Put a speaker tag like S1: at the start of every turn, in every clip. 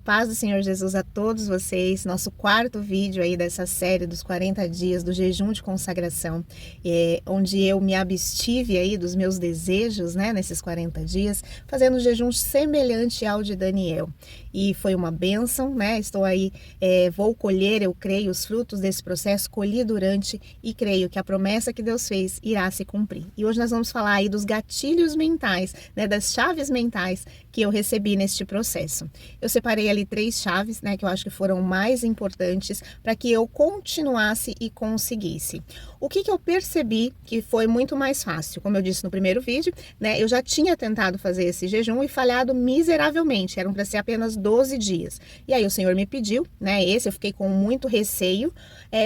S1: paz do Senhor Jesus a todos vocês, nosso quarto vídeo aí dessa série dos 40 dias do jejum de consagração, onde eu me abstive aí dos meus desejos, né, nesses 40 dias, fazendo um jejum semelhante ao de Daniel. E foi uma bênção, né, estou aí, vou colher, eu creio, os frutos desse processo, colhi durante e creio que a promessa que Deus fez irá se cumprir. E hoje nós vamos falar aí dos gatilhos mentais, né, das chaves mentais que eu recebi neste processo. Eu separei ali 3 chaves, né, que eu acho que foram mais importantes para que eu continuasse e conseguisse. O que eu percebi que foi muito mais fácil? Como eu disse no primeiro vídeo, né, eu já tinha tentado fazer esse jejum e falhado miseravelmente, eram para ser apenas 12 dias. E aí o Senhor me pediu, né, esse eu fiquei com muito receio,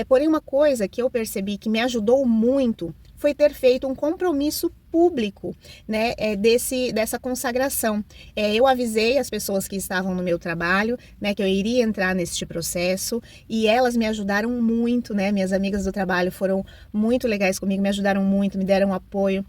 S1: porém uma coisa que eu percebi que me ajudou muito foi ter feito um compromisso público, né, dessa consagração. Eu avisei as pessoas que estavam no meu trabalho, né, que eu iria entrar neste processo e elas me ajudaram muito, né, minhas amigas do trabalho foram muito legais comigo, me ajudaram muito, me deram apoio.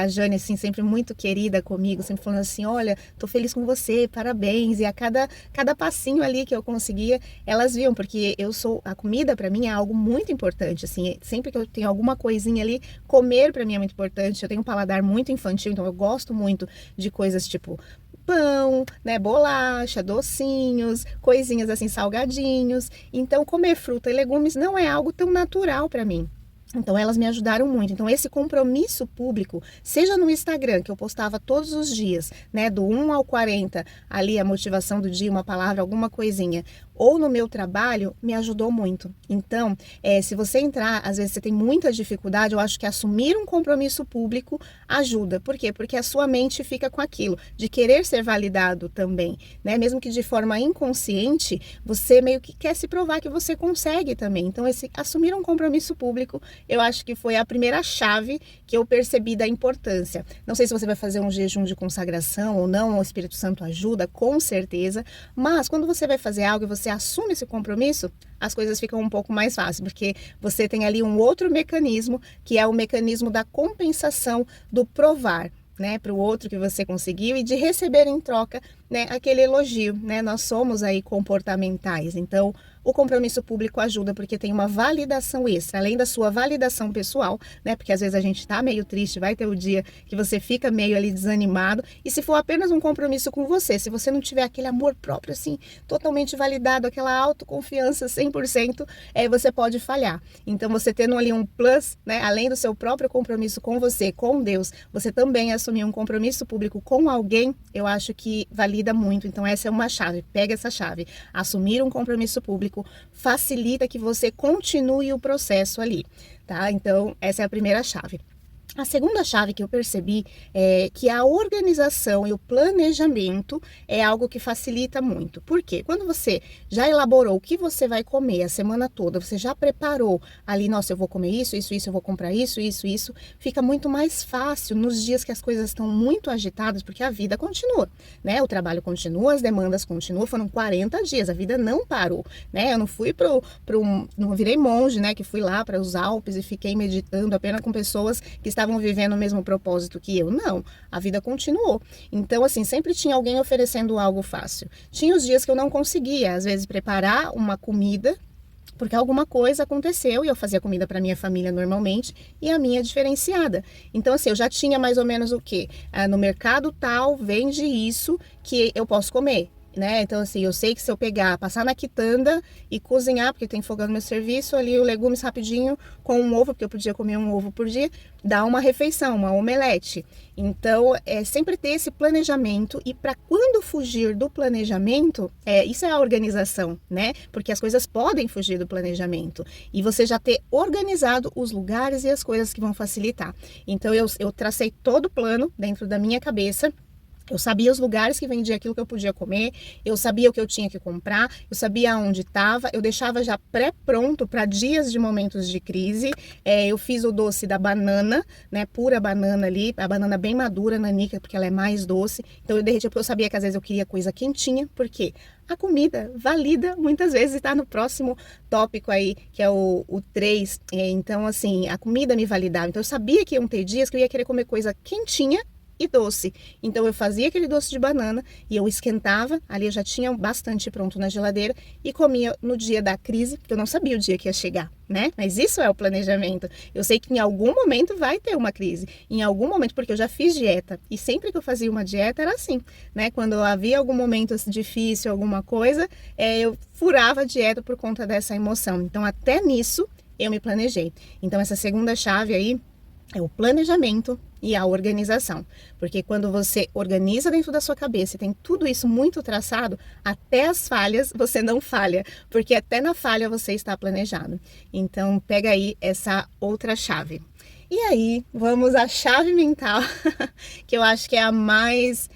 S1: A Jane, assim, sempre muito querida comigo, sempre falando assim, olha, tô feliz com você, parabéns, e a cada passinho ali que eu conseguia, elas viam, porque a comida para mim é algo muito importante, assim, sempre que eu tenho alguma coisinha ali, comer para mim é muito importante, eu tenho um paladar muito infantil, então eu gosto muito de coisas tipo pão, né, bolacha, docinhos, coisinhas assim, salgadinhos, então comer fruta e legumes não é algo tão natural para mim. Então elas me ajudaram muito. Então esse compromisso público, seja no Instagram, que eu postava todos os dias, né, do 1 ao 40, ali a motivação do dia, uma palavra, alguma coisinha, ou no meu trabalho, me ajudou muito. Então, se você entrar, às vezes você tem muita dificuldade, eu acho que assumir um compromisso público ajuda. Por quê? Porque a sua mente fica com aquilo, de querer ser validado também, né? Mesmo que de forma inconsciente, você meio que quer se provar que você consegue também. Então, assumir um compromisso público, eu acho que foi a primeira chave que eu percebi da importância. Não sei se você vai fazer um jejum de consagração ou não, o Espírito Santo ajuda, com certeza, mas quando você vai fazer algo e você assume esse compromisso, as coisas ficam um pouco mais fáceis, porque você tem ali um outro mecanismo, que é o mecanismo da compensação, do provar, né, para o outro que você conseguiu e de receber em troca, né, aquele elogio, né? Nós somos aí comportamentais, então o compromisso público ajuda porque tem uma validação extra, além da sua validação pessoal, né? Porque às vezes a gente tá meio triste, vai ter o dia que você fica meio ali desanimado, e se for apenas um compromisso com você, se você não tiver aquele amor próprio assim, totalmente validado, aquela autoconfiança 100%, você pode falhar. Então você tendo ali um plus, né? Além do seu próprio compromisso com você, com Deus, você também assumir um compromisso público com alguém, eu acho que valida muito. Então essa é uma chave, pega essa chave, assumir um compromisso público facilita que você continue o processo ali, tá? Então essa é a primeira chave. A segunda chave que eu percebi é que a organização e o planejamento é algo que facilita muito. Por quê? Quando você já elaborou o que você vai comer a semana toda, você já preparou ali, nossa, eu vou comer isso, eu vou comprar isso, fica muito mais fácil nos dias que as coisas estão muito agitadas, porque a vida continua, né? O trabalho continua, as demandas continuam, foram 40 dias, a vida não parou, né? Eu não fui não virei monge, né? Que fui lá para os Alpes e fiquei meditando apenas com pessoas que estavam vivendo o mesmo propósito que eu. Não, a vida continuou. Então, assim, sempre tinha alguém oferecendo algo fácil. Tinha os dias que eu não conseguia, às vezes, preparar uma comida, porque alguma coisa aconteceu e eu fazia comida para minha família normalmente e a minha diferenciada. Então, assim, eu já tinha mais ou menos o quê? No mercado tal, vende isso que eu posso comer, né? Então, assim, eu sei que se eu passar na quitanda e cozinhar, porque tem fogão no meu serviço, ali o legumes rapidinho com um ovo, porque eu podia comer um ovo por dia, dá uma refeição, uma omelete. Então, sempre ter esse planejamento, e para quando fugir do planejamento, isso é a organização, né? Porque as coisas podem fugir do planejamento e você já ter organizado os lugares e as coisas que vão facilitar. Então, eu tracei todo o plano dentro da minha cabeça. Eu sabia os lugares que vendia aquilo que eu podia comer, eu sabia o que eu tinha que comprar, eu sabia onde estava, eu deixava já pré-pronto para dias de momentos de crise. Eu fiz o doce da banana, né, pura banana ali, a banana bem madura, nanica, porque ela é mais doce. Então eu derretia, porque eu sabia que às vezes eu queria coisa quentinha, porque a comida valida muitas vezes, está no próximo tópico aí, que é o 3. Então, assim, a comida me validava. Então eu sabia que iam ter dias que eu ia querer comer coisa quentinha, e doce. Então eu fazia aquele doce de banana e eu esquentava, ali eu já tinha bastante pronto na geladeira e comia no dia da crise, porque eu não sabia o dia que ia chegar, né? Mas isso é o planejamento. Eu sei que em algum momento vai ter uma crise, em algum momento, porque eu já fiz dieta e sempre que eu fazia uma dieta era assim, né? Quando havia algum momento difícil, alguma coisa, eu furava a dieta por conta dessa emoção. Então até nisso eu me planejei. Então essa segunda chave aí é o planejamento e a organização, porque quando você organiza dentro da sua cabeça e tem tudo isso muito traçado, até as falhas você não falha, porque até na falha você está planejado. Então pega aí essa outra chave. E aí, vamos à chave mental, que eu acho que é a mais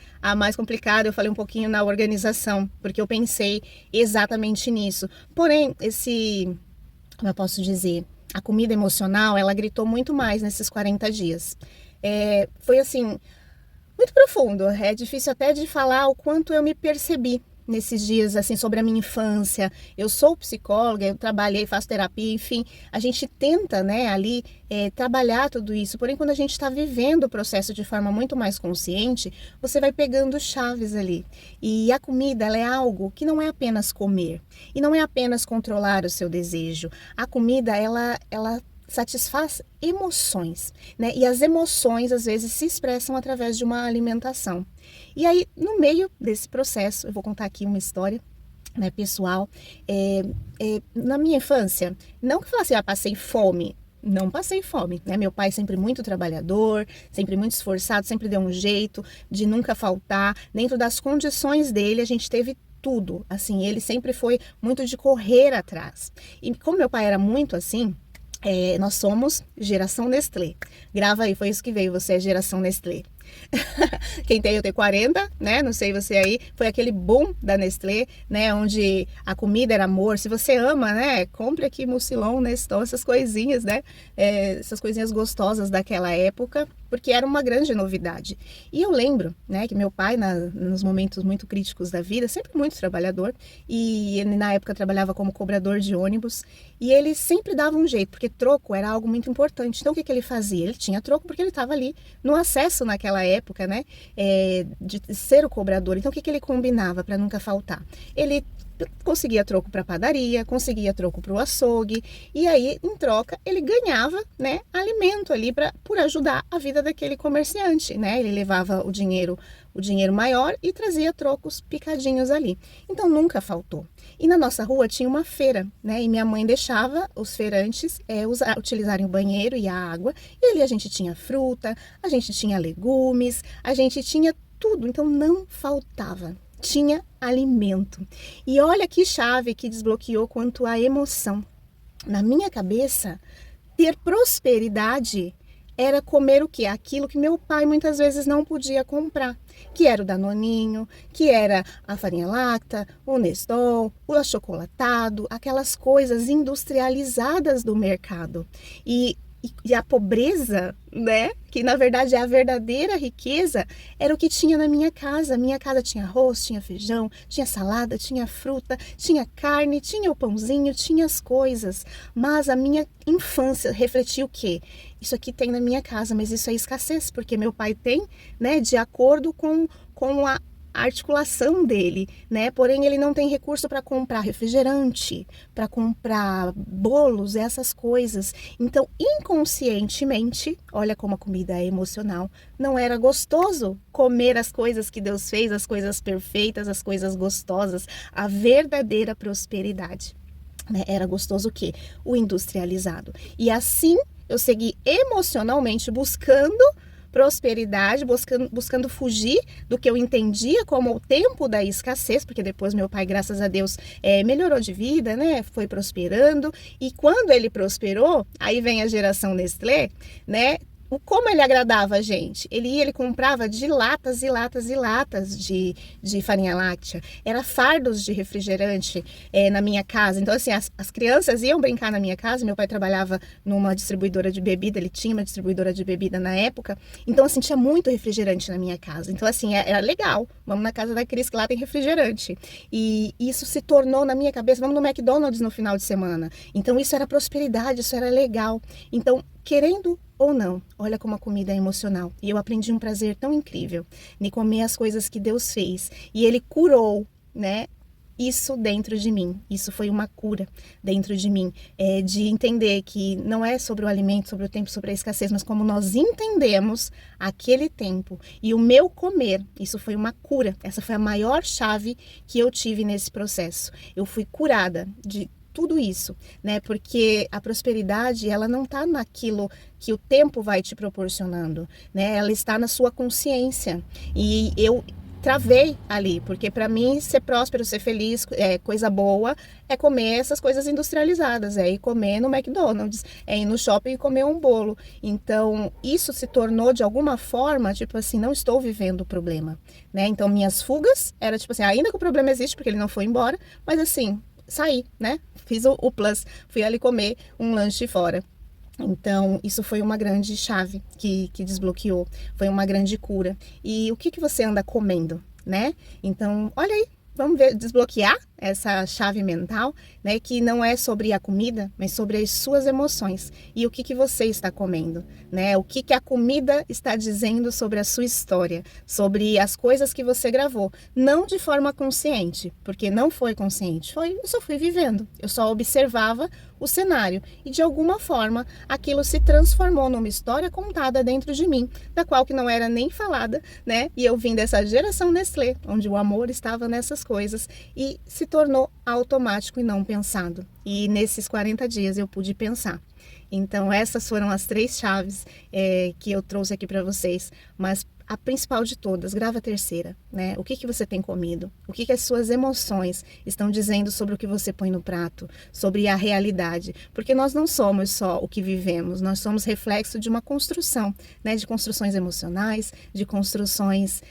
S1: complicada. Eu falei um pouquinho na organização, porque eu pensei exatamente nisso. Porém, como eu posso dizer, a comida emocional, ela gritou muito mais nesses 40 dias. Foi assim, muito profundo. É difícil até de falar o quanto eu me percebi nesses dias, assim, sobre a minha infância. Eu sou psicóloga, eu trabalhei, faço terapia, enfim, a gente tenta, né, ali trabalhar tudo isso. Porém, quando a gente está vivendo o processo de forma muito mais consciente, você vai pegando chaves ali. E a comida, ela é algo que não é apenas comer e não é apenas controlar o seu desejo. A comida, ela satisfaz emoções, né? E as emoções às vezes se expressam através de uma alimentação. E aí, no meio desse processo, eu vou contar aqui uma história, né, pessoal. Na minha infância, não que falasse, passei fome. Não passei fome, né? Meu pai sempre muito trabalhador, sempre muito esforçado, sempre deu um jeito de nunca faltar. Dentro das condições dele, a gente teve tudo. Assim, ele sempre foi muito de correr atrás. E como meu pai era muito assim, nós somos geração Nestlé. Grava aí, foi isso que veio, você é geração Nestlé. Quem tem, eu tenho 40, né? Não sei você aí. Foi aquele boom da Nestlé, né? Onde a comida era amor. Se você ama, né? Compre aqui Mucilon, Neston, essas coisinhas, né? Essas coisinhas gostosas daquela época, porque era uma grande novidade. E eu lembro, né? Que meu pai, nos momentos muito críticos da vida, sempre muito trabalhador, e ele na época trabalhava como cobrador de ônibus, e ele sempre dava um jeito, porque troco era algo muito importante. Então o que ele fazia? Ele tinha troco porque ele estava ali no acesso naquela época, né, de ser o cobrador. Então o que ele combinava para nunca faltar? Ele conseguia troco para padaria, conseguia troco para o açougue, e aí em troca ele ganhava, né, alimento ali por ajudar a vida daquele comerciante, né? Ele levava o dinheiro maior e trazia trocos picadinhos ali. Então nunca faltou. E na nossa rua tinha uma feira, né? E minha mãe deixava os feirantes utilizarem o banheiro e a água. E ali a gente tinha fruta, a gente tinha legumes, a gente tinha tudo. Então não faltava. Tinha alimento. E olha que chave que desbloqueou quanto à emoção. Na minha cabeça, ter prosperidade era comer o quê? Aquilo que meu pai muitas vezes não podia comprar, que era o Danoninho, que era a farinha láctea, o Neston, o achocolatado, aquelas coisas industrializadas do mercado. E a pobreza, né, que na verdade é a verdadeira riqueza, era o que tinha na minha casa. A minha casa tinha arroz, tinha feijão, tinha salada, tinha fruta, tinha carne, tinha o pãozinho, tinha as coisas. Mas a minha infância refletiu o quê? Isso aqui tem na minha casa, mas isso é escassez, porque meu pai tem, né, de acordo com a articulação dele, né? Porém, ele não tem recurso para comprar refrigerante, para comprar bolos, essas coisas. Então, inconscientemente, olha como a comida é emocional, não era gostoso comer as coisas que Deus fez, as coisas perfeitas, as coisas gostosas, a verdadeira prosperidade, né? Era gostoso o quê? O industrializado. E assim, eu segui emocionalmente buscando prosperidade, buscando fugir do que eu entendia como o tempo da escassez, porque depois meu pai, graças a Deus, melhorou de vida, né? Foi prosperando, e quando ele prosperou, aí vem a geração Nestlé, né? Como ele agradava a gente? Ele comprava de latas e latas e latas de farinha láctea. Era fardos de refrigerante na minha casa. Então, assim, as crianças iam brincar na minha casa. Meu pai trabalhava numa distribuidora de bebida. Ele tinha uma distribuidora de bebida na época. Então, assim, tinha muito refrigerante na minha casa. Então, assim, era legal. Vamos na casa da Cris, que lá tem refrigerante. E isso se tornou na minha cabeça, vamos no McDonald's no final de semana. Então, isso era prosperidade, isso era legal. Então, querendo ou não, olha como a comida é emocional. E eu aprendi um prazer tão incrível em comer as coisas que Deus fez. E Ele curou, né? Isso dentro de mim, isso foi uma cura dentro de mim, de entender que não é sobre o alimento, sobre o tempo, sobre a escassez, mas como nós entendemos aquele tempo e o meu comer, isso foi uma cura. Essa foi a maior chave que eu tive nesse processo. Eu fui curada de tudo isso, né? Porque a prosperidade, ela não está naquilo que o tempo vai te proporcionando, né? Ela está na sua consciência. E eu travei ali, porque para mim ser próspero, ser feliz, coisa boa, é comer essas coisas industrializadas, é ir comer no McDonald's, é ir no shopping e comer um bolo. Então, isso se tornou de alguma forma, tipo assim, não estou vivendo o problema, né? Então, minhas fugas era tipo assim, ainda que o problema existe, porque ele não foi embora, mas assim, saí, né? Fiz o plus, fui ali comer um lanche fora. Então, isso foi uma grande chave que desbloqueou, foi uma grande cura. E o que você anda comendo, né? Então, olha aí, vamos ver, desbloquear essa chave mental, né? Que não é sobre a comida, mas sobre as suas emoções. E o que você está comendo, né? O que a comida está dizendo sobre a sua história, sobre as coisas que você gravou. Não de forma consciente, porque não foi consciente, eu só fui vivendo, eu só observava o cenário e de alguma forma aquilo se transformou numa história contada dentro de mim, da qual que não era nem falada, né? E eu vim dessa geração Nestlé, onde o amor estava nessas coisas e se tornou automático e não pensado. E nesses 40 dias eu pude pensar. Então essas foram as 3 chaves que eu trouxe aqui para vocês, mas a principal de todas, grava a terceira, né? O que você tem comido? O que as suas emoções estão dizendo sobre o que você põe no prato? Sobre a realidade? Porque nós não somos só o que vivemos, nós somos reflexo de uma construção, né? De construções emocionais, de construções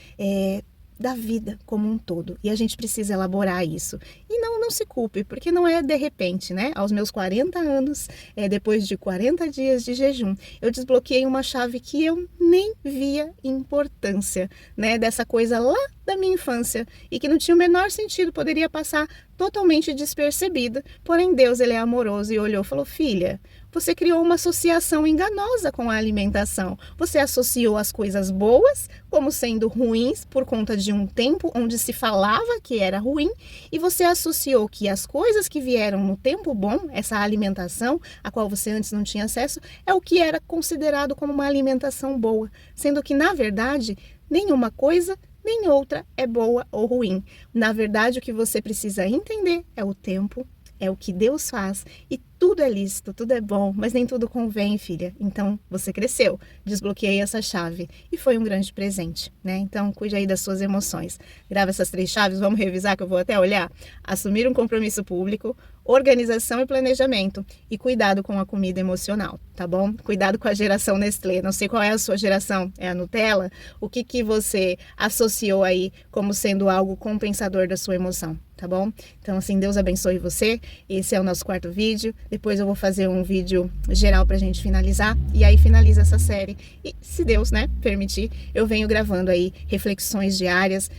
S1: da vida como um todo. E a gente precisa elaborar isso. E não se culpe, porque não é de repente, né? Aos meus 40 anos, depois de 40 dias de jejum, eu desbloqueei uma chave que eu nem via importância, né? Dessa coisa lá da minha infância e que não tinha o menor sentido, poderia passar totalmente despercebida. Porém, Deus, ele é amoroso e olhou e falou: filha, você criou uma associação enganosa com a alimentação. Você associou as coisas boas como sendo ruins por conta de um tempo onde se falava que era ruim, e você associou que as coisas que vieram no tempo bom, essa alimentação a qual você antes não tinha acesso, é o que era considerado como uma alimentação boa, sendo que na verdade nenhuma coisa nem outra é boa ou ruim. Na verdade, o que você precisa entender é o tempo, é o que Deus faz, e tudo é lícito, tudo é bom, mas nem tudo convém, filha. Então, você cresceu, desbloqueei essa chave e foi um grande presente, né? Então, cuide aí das suas emoções. Grava essas 3 chaves, vamos revisar que eu vou até olhar. Assumir um compromisso público, organização e planejamento e cuidado com a comida emocional, tá bom? Cuidado com a geração Nestlé. Não sei qual é a sua geração, é a Nutella? O que você associou aí como sendo algo compensador da sua emoção, tá bom? Então, assim, Deus abençoe você. Esse é o nosso 4º vídeo. Depois eu vou fazer um vídeo geral pra gente finalizar, e aí finaliza essa série. E se Deus, né, permitir, eu venho gravando aí reflexões diárias,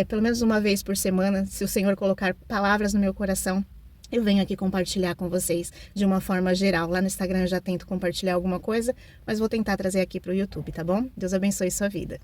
S1: pelo menos uma vez por semana, se o Senhor colocar palavras no meu coração. Eu venho aqui compartilhar com vocês de uma forma geral. Lá no Instagram eu já tento compartilhar alguma coisa, mas vou tentar trazer aqui para o YouTube, tá bom? Deus abençoe sua vida.